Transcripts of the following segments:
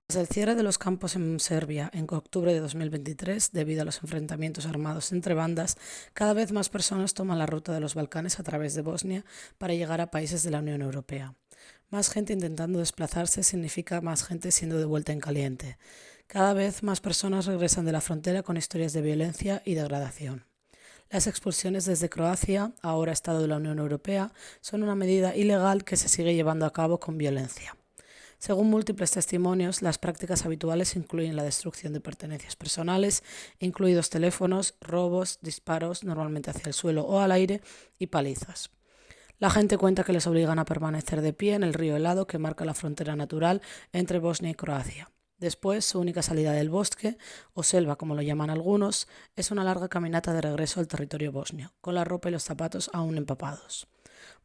Tras el cierre de los campos en Serbia en octubre de 2023, debido a los enfrentamientos armados entre bandas, cada vez más personas toman la ruta de los Balcanes a través de Bosnia para llegar a países de la Unión Europea. Más gente intentando desplazarse significa más gente siendo devuelta en caliente. Cada vez más personas regresan de la frontera con historias de violencia y degradación. Las expulsiones desde Croacia, ahora Estado de la Unión Europea, son una medida ilegal que se sigue llevando a cabo con violencia. Según múltiples testimonios, las prácticas habituales incluyen la destrucción de pertenencias personales, incluidos teléfonos, robos, disparos, normalmente hacia el suelo o al aire, y palizas. La gente cuenta que les obligan a permanecer de pie en el río helado que marca la frontera natural entre Bosnia y Croacia. Después, su única salida del bosque, o selva como lo llaman algunos, es una larga caminata de regreso al territorio bosnio, con la ropa y los zapatos aún empapados.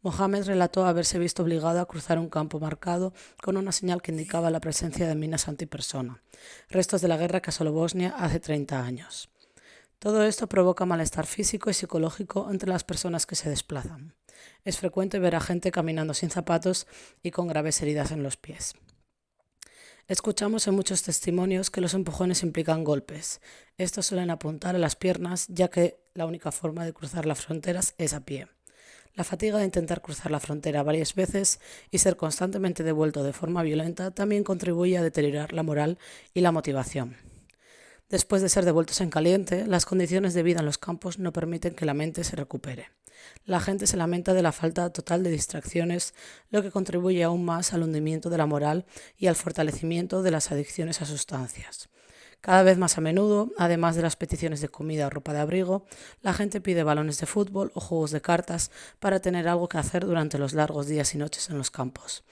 Mohamed relató haberse visto obligado a cruzar un campo marcado con una señal que indicaba la presencia de minas antipersona, restos de la guerra que asoló Bosnia hace 30 años. Todo esto provoca malestar físico y psicológico entre las personas que se desplazan. Es frecuente ver a gente caminando sin zapatos y con graves heridas en los pies. Escuchamos en muchos testimonios que los empujones implican golpes. Estos suelen apuntar a las piernas, ya que la única forma de cruzar las fronteras es a pie. La fatiga de intentar cruzar la frontera varias veces y ser constantemente devuelto de forma violenta también contribuye a deteriorar la moral y la motivación. Después de ser devueltos en caliente, las condiciones de vida en los campos no permiten que la mente se recupere. La gente se lamenta de la falta total de distracciones, lo que contribuye aún más al hundimiento de la moral y al fortalecimiento de las adicciones a sustancias. Cada vez más a menudo, además de las peticiones de comida o ropa de abrigo, la gente pide balones de fútbol o juegos de cartas para tener algo que hacer durante los largos días y noches en los campos.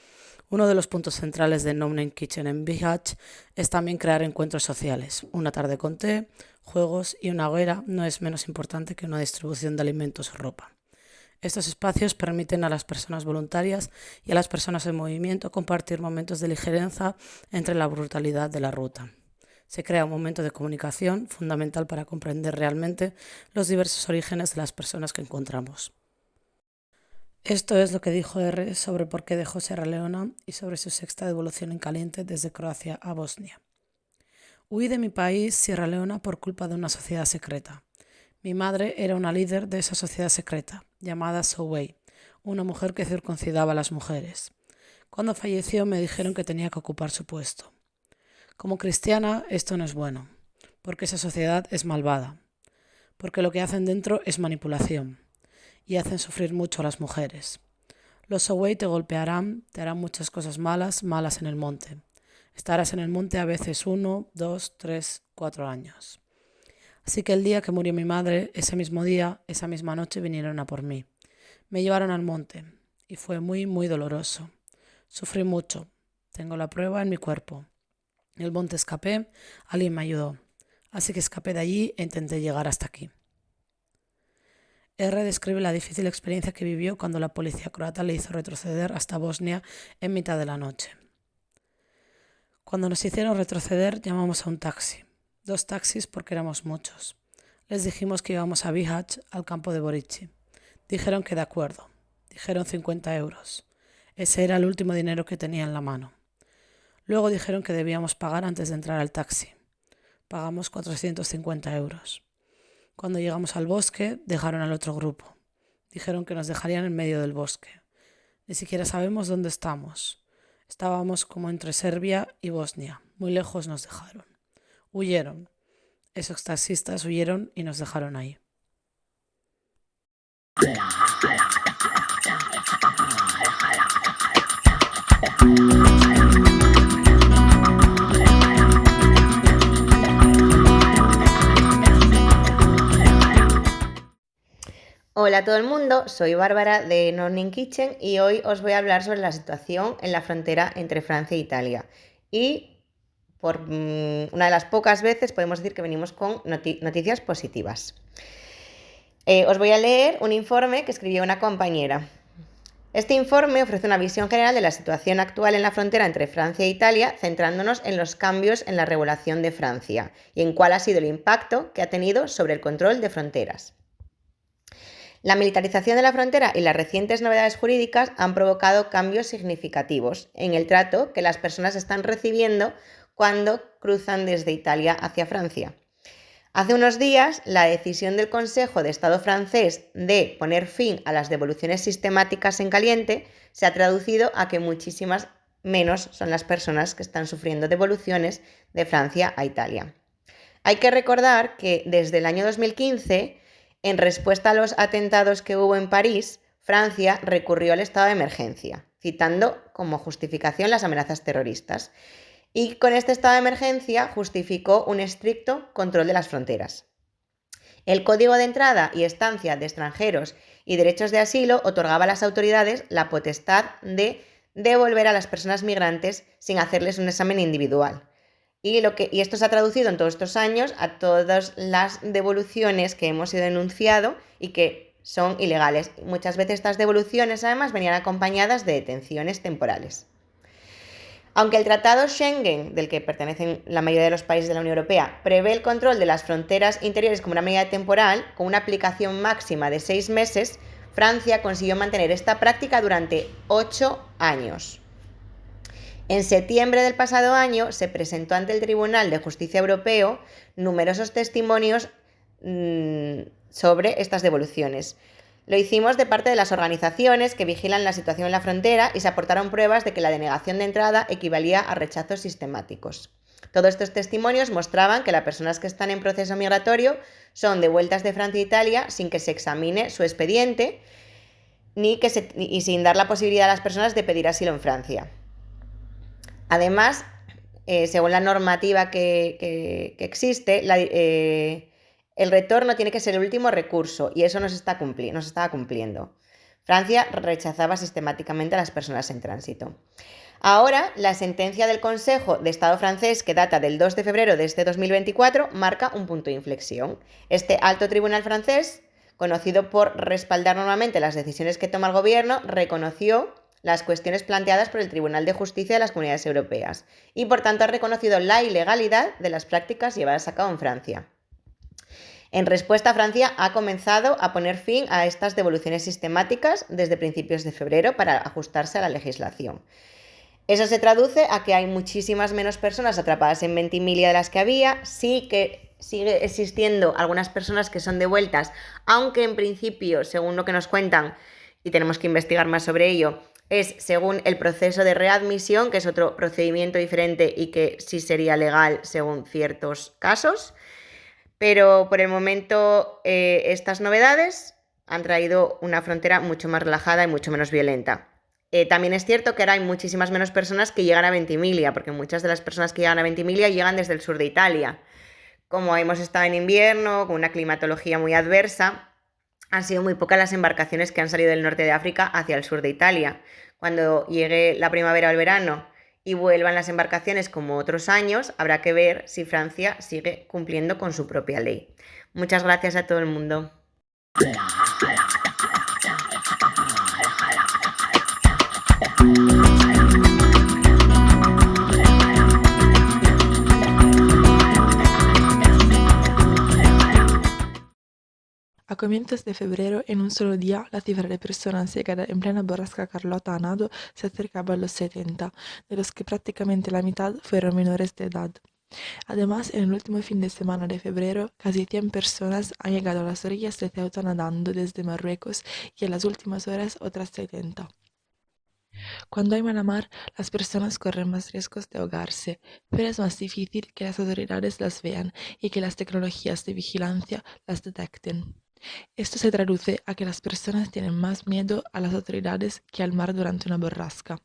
Uno de los puntos centrales de No Name Kitchen en Bihać es también crear encuentros sociales. Una tarde con té, juegos y una hoguera no es menos importante que una distribución de alimentos o ropa. Estos espacios permiten a las personas voluntarias y a las personas en movimiento compartir momentos de ligereza entre la brutalidad de la ruta. Se crea un momento de comunicación fundamental para comprender realmente los diversos orígenes de las personas que encontramos. Esto es lo que dijo R sobre por qué dejó Sierra Leona y sobre su sexta devolución en caliente desde Croacia a Bosnia. Huí de mi país, Sierra Leona, por culpa de una sociedad secreta. Mi madre era una líder de esa sociedad secreta, llamada Sowey, una mujer que circuncidaba a las mujeres. Cuando falleció me dijeron que tenía que ocupar su puesto. Como cristiana, esto no es bueno, porque esa sociedad es malvada, porque lo que hacen dentro es manipulación y hacen sufrir mucho a las mujeres. Los Sowey te golpearán, te harán muchas cosas malas en el monte. Estarás en el monte a veces 1, 2, 3, 4 años. Así que el día que murió mi madre, ese mismo día, esa misma noche vinieron a por mí. Me llevaron al monte y fue muy, muy doloroso. Sufrí mucho. Tengo la prueba en mi cuerpo. En el monte escapé, alguien me ayudó. Así que escapé de allí e intenté llegar hasta aquí. R describe la difícil experiencia que vivió cuando la policía croata le hizo retroceder hasta Bosnia en mitad de la noche. Cuando nos hicieron retroceder, llamamos a un taxi. 2 taxis porque éramos muchos. Les dijimos que íbamos a Bihać, al campo de Borići. Dijeron que de acuerdo. Dijeron 50 euros. Ese era el último dinero que tenía en la mano. Luego dijeron que debíamos pagar antes de entrar al taxi. Pagamos 450 euros. Cuando llegamos al bosque, dejaron al otro grupo. Dijeron que nos dejarían en medio del bosque. Ni siquiera sabemos dónde estamos. Estábamos como entre Serbia y Bosnia. Muy lejos nos dejaron. Huyeron. Esos taxistas huyeron y nos dejaron ahí. Hola a todo el mundo, soy Bárbara de No Name Kitchen y hoy os voy a hablar sobre la situación en la frontera entre Francia e Italia. Y por una de las pocas veces podemos decir que venimos con noticias positivas. Os voy a leer un informe que escribió una compañera. Este informe ofrece una visión general de la situación actual en la frontera entre Francia e Italia, centrándonos en los cambios en la regulación de Francia y en cuál ha sido el impacto que ha tenido sobre el control de fronteras. La militarización de la frontera y las recientes novedades jurídicas han provocado cambios significativos en el trato que las personas están recibiendo cuando cruzan desde Italia hacia Francia. Hace unos días, la decisión del Consejo de Estado francés de poner fin a las devoluciones sistemáticas en caliente se ha traducido a que muchísimas menos son las personas que están sufriendo devoluciones de Francia a Italia. Hay que recordar que desde el año 2015, en respuesta a los atentados que hubo en París, Francia recurrió al estado de emergencia, citando como justificación las amenazas terroristas. Y con este estado de emergencia justificó un estricto control de las fronteras. El Código de Entrada y Estancia de Extranjeros y Derechos de Asilo otorgaba a las autoridades la potestad de devolver a las personas migrantes sin hacerles un examen individual. Y esto se ha traducido en todos estos años a todas las devoluciones que hemos sido denunciado y que son ilegales. Muchas veces estas devoluciones además venían acompañadas de detenciones temporales. Aunque el Tratado Schengen, del que pertenecen la mayoría de los países de la Unión Europea, prevé el control de las fronteras interiores como una medida temporal, con una aplicación máxima de 6 meses, Francia consiguió mantener esta práctica durante 8 años. En septiembre del pasado año se presentó ante el Tribunal de Justicia Europeo numerosos testimonios sobre estas devoluciones. Lo hicimos de parte de las organizaciones que vigilan la situación en la frontera y se aportaron pruebas de que la denegación de entrada equivalía a rechazos sistemáticos. Todos estos testimonios mostraban que las personas que están en proceso migratorio son devueltas de Francia e Italia sin que se examine su expediente y sin dar la posibilidad a las personas de pedir asilo en Francia. Además, según la normativa que existe, el retorno tiene que ser el último recurso y eso no se estaba cumpliendo. Francia rechazaba sistemáticamente a las personas en tránsito. Ahora, la sentencia del Consejo de Estado francés, que data del 2 de febrero de este 2024, marca un punto de inflexión. Este alto tribunal francés, conocido por respaldar normalmente las decisiones que toma el gobierno, reconoció las cuestiones planteadas por el Tribunal de Justicia de las Comunidades Europeas y, por tanto, ha reconocido la ilegalidad de las prácticas llevadas a cabo en Francia. En respuesta, Francia ha comenzado a poner fin a estas devoluciones sistemáticas desde principios de febrero para ajustarse a la legislación. Eso se traduce a que hay muchísimas menos personas atrapadas en Ventimiglia de las que había, sí que sigue existiendo algunas personas que son devueltas, aunque en principio, según lo que nos cuentan, y tenemos que investigar más sobre ello, es según el proceso de readmisión, que es otro procedimiento diferente y que sí sería legal según ciertos casos. Pero por el momento estas novedades han traído una frontera mucho más relajada y mucho menos violenta. También es cierto que ahora hay muchísimas menos personas que llegan a Ventimiglia, porque muchas de las personas que llegan a Ventimiglia llegan desde el sur de Italia. Como hemos estado en invierno, con una climatología muy adversa, han sido muy pocas las embarcaciones que han salido del norte de África hacia el sur de Italia. Cuando llegue la primavera o el verano y vuelvan las embarcaciones como otros años, habrá que ver si Francia sigue cumpliendo con su propia ley. Muchas gracias a todo el mundo. A comienzos de febrero, en un solo día, la cifra de personas llegadas en plena borrasca Carlota a nado se acercaba a los 70, de los que prácticamente la mitad fueron menores de edad. Además, en el último fin de semana de febrero, casi 100 personas han llegado a las orillas de Ceuta nadando desde Marruecos y en las últimas horas otras 70. Cuando hay mala mar, las personas corren más riesgos de ahogarse, pero es más difícil que las autoridades las vean y que las tecnologías de vigilancia las detecten. Esto se traduce a que las personas tienen más miedo a las autoridades que al mar durante una borrasca.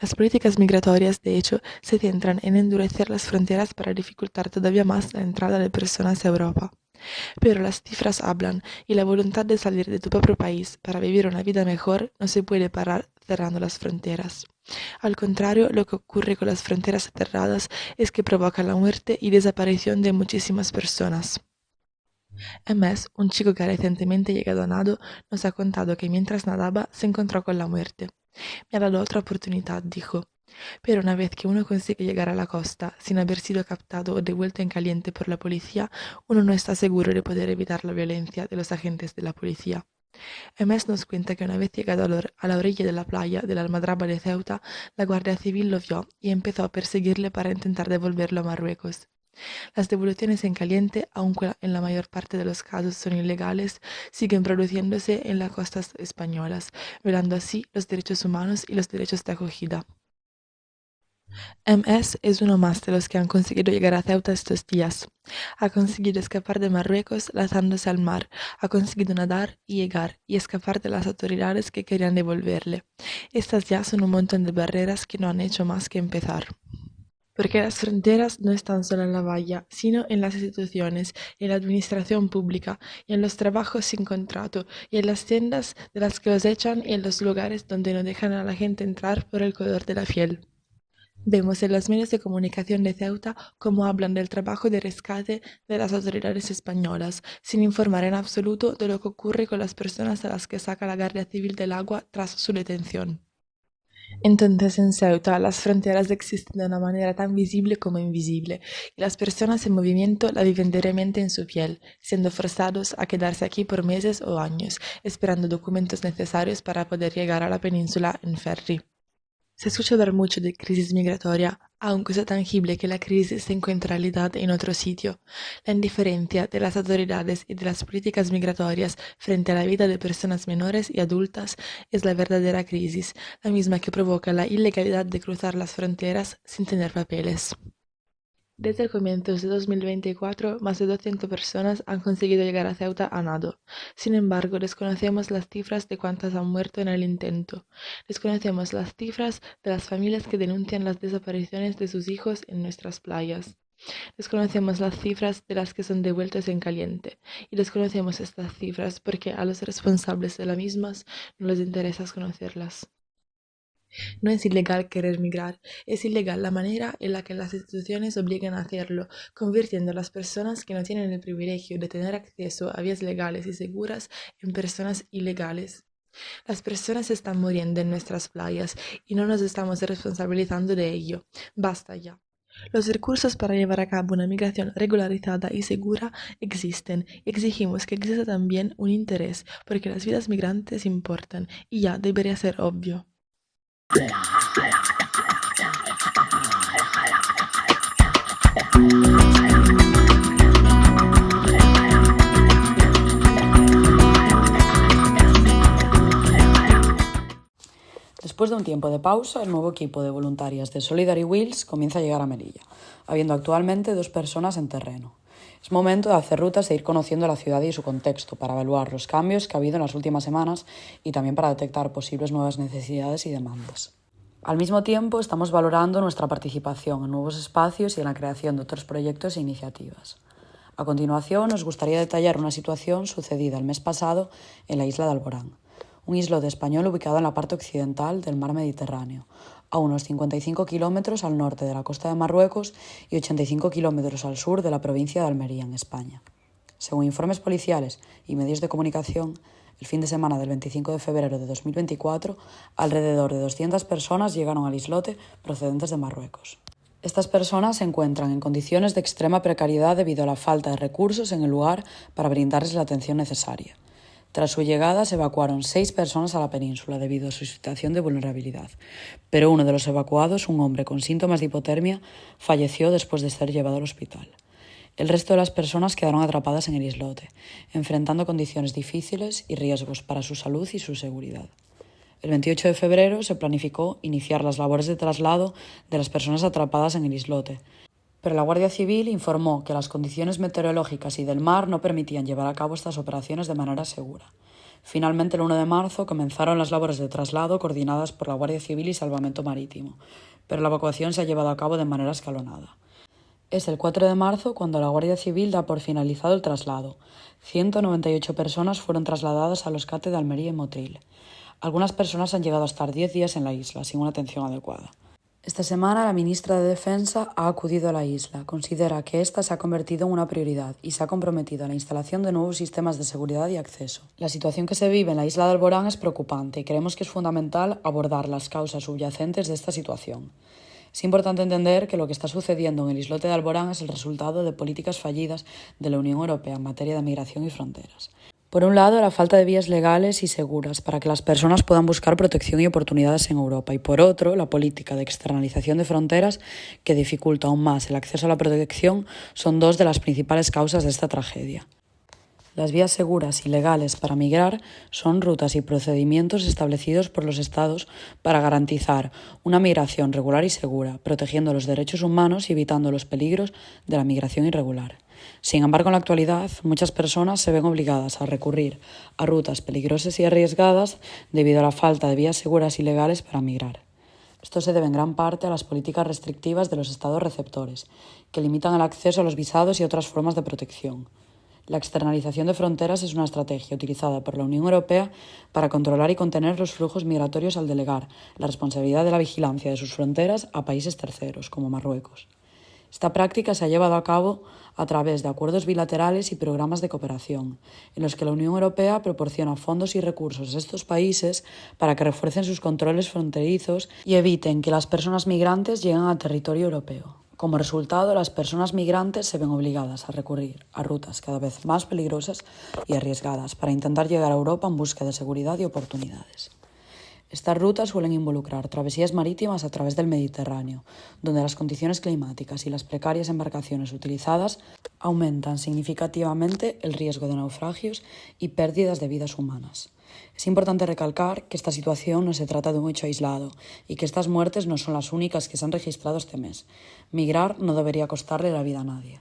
Las políticas migratorias, de hecho, se centran en endurecer las fronteras para dificultar todavía más la entrada de personas a Europa. Pero las cifras hablan y la voluntad de salir de tu propio país para vivir una vida mejor no se puede parar cerrando las fronteras. Al contrario, lo que ocurre con las fronteras cerradas es que provoca la muerte y desaparición de muchísimas personas. MS, un chico que recientemente llegado a nado, nos ha contado que mientras nadaba se encontró con la muerte. Me ha dado otra oportunidad, dijo. Pero una vez que uno consigue llegar a la costa sin haber sido captado o devuelto en caliente por la policía, uno no está seguro de poder evitar la violencia de los agentes de la policía. MS nos cuenta que una vez llegado a la orilla de la playa de la Almadraba de Ceuta, la Guardia Civil lo vio y empezó a perseguirle para intentar devolverlo a Marruecos. Las devoluciones en caliente, aunque en la mayor parte de los casos son ilegales, siguen produciéndose en las costas españolas, violando así los derechos humanos y los derechos de acogida. MS es uno más de los que han conseguido llegar a Ceuta estos días. Ha conseguido escapar de Marruecos lanzándose al mar, ha conseguido nadar y llegar y escapar de las autoridades que querían devolverle. Estas ya son un montón de barreras que no han hecho más que empezar. Porque las fronteras no están solo en la valla, sino en las instituciones, en la administración pública, y en los trabajos sin contrato, y en las tiendas de las que los echan y en los lugares donde no dejan a la gente entrar por el color de la piel. Vemos en los medios de comunicación de Ceuta cómo hablan del trabajo de rescate de las autoridades españolas, sin informar en absoluto de lo que ocurre con las personas a las que saca la Guardia Civil del agua tras su detención. Entonces en Ceuta las fronteras existen de una manera tan visible como invisible y las personas en movimiento la viven diariamente en su piel, siendo forzados a quedarse aquí por meses o años, esperando documentos necesarios para poder llegar a la península en ferry. Se escucha hablar mucho de crisis migratoria, aunque es tangible que la crisis se encuentra en realidad en otro sitio. La indiferencia de las autoridades y de las políticas migratorias frente a la vida de personas menores y adultas es la verdadera crisis, la misma que provoca la ilegalidad de cruzar las fronteras sin tener papeles. Desde el comienzo de 2024, más de 200 personas han conseguido llegar a Ceuta a nado. Sin embargo, desconocemos las cifras de cuántas han muerto en el intento. Desconocemos las cifras de las familias que denuncian las desapariciones de sus hijos en nuestras playas. Desconocemos las cifras de las que son devueltas en caliente. Y desconocemos estas cifras porque a los responsables de las mismas no les interesa conocerlas. No es ilegal querer migrar, es ilegal la manera en la que las instituciones obligan a hacerlo, convirtiendo a las personas que no tienen el privilegio de tener acceso a vías legales y seguras en personas ilegales. Las personas están muriendo en nuestras playas y no nos estamos responsabilizando de ello. Basta ya. Los recursos para llevar a cabo una migración regularizada y segura existen y exigimos que exista también un interés porque las vidas migrantes importan y ya debería ser obvio. Después de un tiempo de pausa, el nuevo equipo de voluntarias de Solidary Wheels comienza a llegar a Melilla, habiendo actualmente 2 personas en terreno. Es momento de hacer rutas e ir conociendo la ciudad y su contexto para evaluar los cambios que ha habido en las últimas semanas y también para detectar posibles nuevas necesidades y demandas. Al mismo tiempo, estamos valorando nuestra participación en nuevos espacios y en la creación de otros proyectos e iniciativas. A continuación, nos gustaría detallar una situación sucedida el mes pasado en la isla de Alborán, un islote español ubicado en la parte occidental del mar Mediterráneo, a unos 55 kilómetros al norte de la costa de Marruecos y 85 kilómetros al sur de la provincia de Almería, en España. Según informes policiales y medios de comunicación, el fin de semana del 25 de febrero de 2024, alrededor de 200 personas llegaron al islote procedentes de Marruecos. Estas personas se encuentran en condiciones de extrema precariedad debido a la falta de recursos en el lugar para brindarles la atención necesaria. Tras su llegada se evacuaron 6 personas a la península debido a su situación de vulnerabilidad, pero uno de los evacuados, un hombre con síntomas de hipotermia, falleció después de ser llevado al hospital. El resto de las personas quedaron atrapadas en el islote, enfrentando condiciones difíciles y riesgos para su salud y su seguridad. El 28 de febrero se planificó iniciar las labores de traslado de las personas atrapadas en el islote, pero la Guardia Civil informó que las condiciones meteorológicas y del mar no permitían llevar a cabo estas operaciones de manera segura. Finalmente, el 1 de marzo comenzaron las labores de traslado coordinadas por la Guardia Civil y Salvamento Marítimo, pero la evacuación se ha llevado a cabo de manera escalonada. Es el 4 de marzo cuando la Guardia Civil da por finalizado el traslado. 198 personas fueron trasladadas a los CATE de Almería y Motril. Algunas personas han llegado a estar 10 días en la isla sin una atención adecuada. Esta semana la ministra de Defensa ha acudido a la isla, considera que esta se ha convertido en una prioridad y se ha comprometido a la instalación de nuevos sistemas de seguridad y acceso. La situación que se vive en la isla de Alborán es preocupante y creemos que es fundamental abordar las causas subyacentes de esta situación. Es importante entender que lo que está sucediendo en el islote de Alborán es el resultado de políticas fallidas de la Unión Europea en materia de migración y fronteras. Por un lado, la falta de vías legales y seguras para que las personas puedan buscar protección y oportunidades en Europa y, por otro, la política de externalización de fronteras que dificulta aún más el acceso a la protección son dos de las principales causas de esta tragedia. Las vías seguras y legales para migrar son rutas y procedimientos establecidos por los Estados para garantizar una migración regular y segura, protegiendo los derechos humanos y evitando los peligros de la migración irregular. Sin embargo, en la actualidad, muchas personas se ven obligadas a recurrir a rutas peligrosas y arriesgadas debido a la falta de vías seguras y legales para migrar. Esto se debe en gran parte a las políticas restrictivas de los Estados receptores, que limitan el acceso a los visados y otras formas de protección. La externalización de fronteras es una estrategia utilizada por la Unión Europea para controlar y contener los flujos migratorios al delegar la responsabilidad de la vigilancia de sus fronteras a países terceros, como Marruecos. Esta práctica se ha llevado a cabo a través de acuerdos bilaterales y programas de cooperación, en los que la Unión Europea proporciona fondos y recursos a estos países para que refuercen sus controles fronterizos y eviten que las personas migrantes lleguen a territorio europeo. Como resultado, las personas migrantes se ven obligadas a recurrir a rutas cada vez más peligrosas y arriesgadas para intentar llegar a Europa en busca de seguridad y oportunidades. Estas rutas suelen involucrar travesías marítimas a través del Mediterráneo, donde las condiciones climáticas y las precarias embarcaciones utilizadas aumentan significativamente el riesgo de naufragios y pérdidas de vidas humanas. Es importante recalcar que esta situación no se trata de un hecho aislado y que estas muertes no son las únicas que se han registrado este mes. Migrar no debería costarle la vida a nadie.